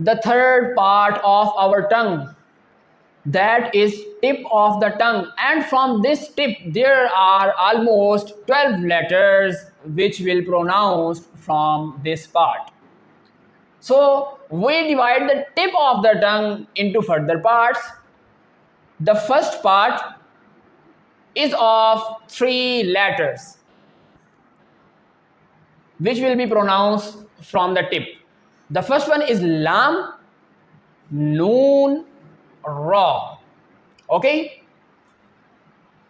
the third part of our tongue, that is tip of the tongue, and from this tip there are almost 12 letters which will pronounced from this part. So we divide the tip of the tongue into further parts. The first part is of 3 letters which will be pronounced from the tip. The first one is Laam, Noon, Ra. Okay?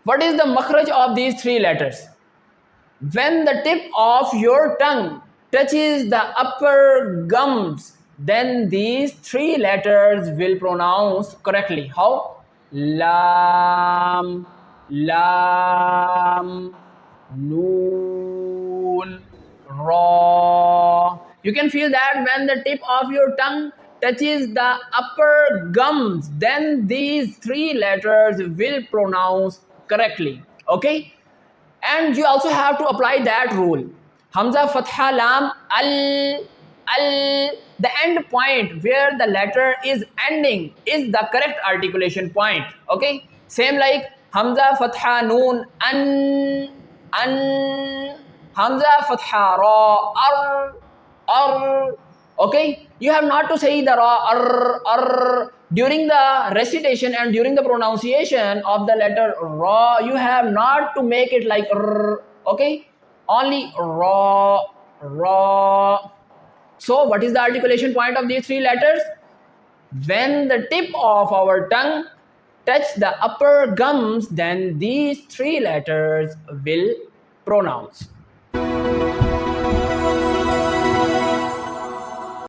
What is the makharij of these 3 letters? When the tip of your tongue touches the upper gums, then these 3 letters will pronounce correctly. How? Lam, Lam, Noon, Ra. You can feel that when the tip of your tongue touches the upper gums, then these 3 letters will pronounce correctly. Okay? And you also have to apply that rule. Hamza, Fatha, Lam, Al. The end point where the letter is ending is the correct articulation point. Okay? Same like Hamza, Fatha, Noon, An. Hamza, Fatha, Ra, Ar. Okay? You have not to say the Ra, Ar. During the recitation and during the pronunciation of the letter Ra, you have not to make it like R. Okay? Only Ra, Ra. So what is the articulation point of these 3 letters? When the tip of our tongue touch the upper gums, then these 3 letters will pronounce.